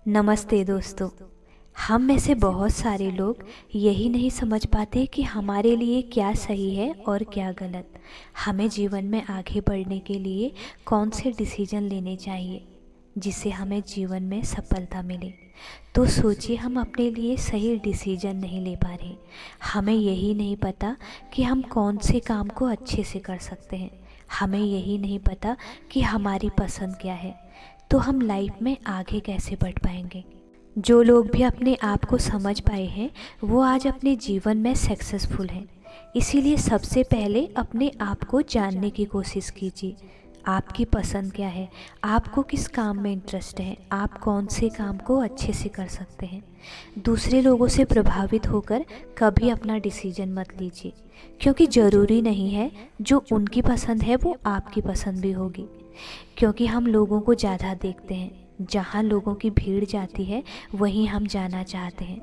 नमस्ते दोस्तों। हम में से बहुत सारे लोग यही नहीं समझ पाते कि हमारे लिए क्या सही है और क्या गलत। हमें जीवन में आगे बढ़ने के लिए कौन से डिसीजन लेने चाहिए जिससे हमें जीवन में सफलता मिले। तो सोचिए, हम अपने लिए सही डिसीजन नहीं ले पा रहे। हमें यही नहीं पता कि हम कौन से काम को अच्छे से कर सकते हैं। हमें यही नहीं पता कि हमारी पसंद क्या है। तो हम लाइफ में आगे कैसे बढ़ पाएंगे। जो लोग भी अपने आप को समझ पाए हैं वो आज अपने जीवन में सक्सेसफुल हैं। इसीलिए सबसे पहले अपने आप को जानने की कोशिश कीजिए। आपकी पसंद क्या है, आपको किस काम में इंटरेस्ट है, आप कौन से काम को अच्छे से कर सकते हैं। दूसरे लोगों से प्रभावित होकर कभी अपना डिसीजन मत लीजिए, क्योंकि ज़रूरी नहीं है जो उनकी पसंद है वो आपकी पसंद भी होगी। क्योंकि हम लोगों को ज़्यादा देखते हैं, जहाँ लोगों की भीड़ जाती है वहीं हम जाना चाहते हैं।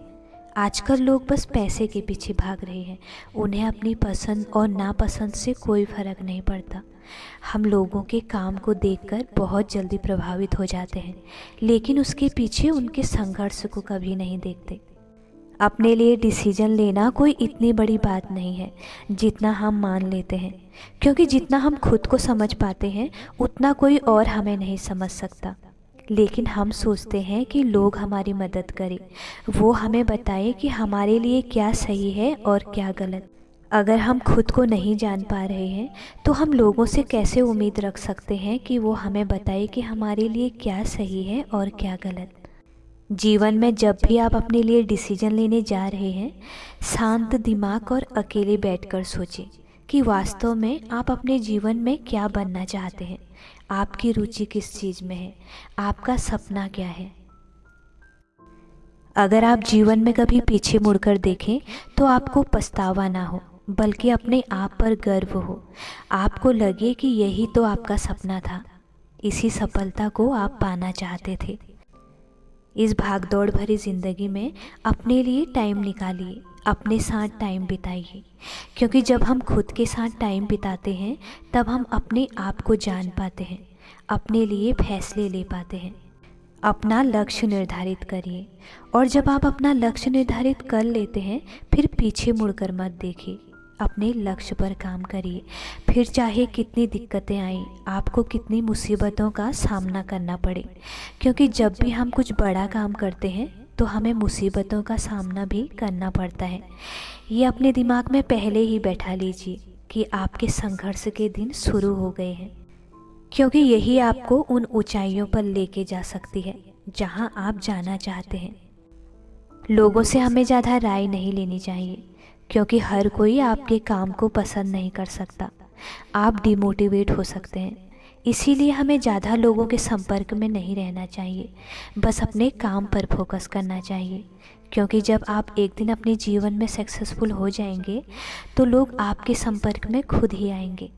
आजकल लोग बस पैसे के पीछे भाग रहे हैं। उन्हें अपनी पसंद और नापसंद से कोई फ़र्क नहीं पड़ता। हम लोगों के काम को देखकर बहुत जल्दी प्रभावित हो जाते हैं, लेकिन उसके पीछे उनके संघर्ष को कभी नहीं देखते। अपने लिए डिसीजन लेना कोई इतनी बड़ी बात नहीं है जितना हम मान लेते हैं, क्योंकि जितना हम खुद को समझ पाते हैं उतना कोई और हमें नहीं समझ सकता। लेकिन हम सोचते हैं कि लोग हमारी मदद करें, वो हमें बताएं कि हमारे लिए क्या सही है और क्या गलत। अगर हम खुद को नहीं जान पा रहे हैं तो हम लोगों से कैसे उम्मीद रख सकते हैं कि वो हमें बताए कि हमारे लिए क्या सही है और क्या गलत। जीवन में जब भी आप अपने लिए डिसीजन लेने जा रहे हैं, शांत दिमाग और अकेले बैठकर सोचें कि वास्तव में आप अपने जीवन में क्या बनना चाहते हैं। आपकी रुचि किस चीज़ में है, आपका सपना क्या है। अगर आप जीवन में कभी पीछे मुड़कर देखें तो आपको पछतावा ना हो, बल्कि अपने आप पर गर्व हो। आपको लगे कि यही तो आपका सपना था, इसी सफलता को आप पाना चाहते थे। इस भागदौड़ भरी ज़िंदगी में अपने लिए टाइम निकालिए, अपने साथ टाइम बिताइए, क्योंकि जब हम खुद के साथ टाइम बिताते हैं तब हम अपने आप को जान पाते हैं, अपने लिए फैसले ले पाते हैं। अपना लक्ष्य निर्धारित करिए, और जब आप अपना लक्ष्य निर्धारित कर लेते हैं फिर पीछे मुड़कर मत देखिए। अपने लक्ष्य पर काम करिए, फिर चाहे कितनी दिक्कतें आएं, आपको कितनी मुसीबतों का सामना करना पड़े। क्योंकि जब भी हम कुछ बड़ा काम करते हैं तो हमें मुसीबतों का सामना भी करना पड़ता है। ये अपने दिमाग में पहले ही बैठा लीजिए कि आपके संघर्ष के दिन शुरू हो गए हैं, क्योंकि यही आपको उन ऊंचाइयों पर लेके जा सकती है जहां आप जाना चाहते हैं। लोगों से हमें ज़्यादा राय नहीं लेनी चाहिए, क्योंकि हर कोई आपके काम को पसंद नहीं कर सकता। आप डिमोटिवेट हो सकते हैं। इसीलिए हमें ज़्यादा लोगों के संपर्क में नहीं रहना चाहिए, बस अपने काम पर फोकस करना चाहिए। क्योंकि जब आप एक दिन अपने जीवन में सक्सेसफुल हो जाएंगे तो लोग आपके संपर्क में खुद ही आएंगे।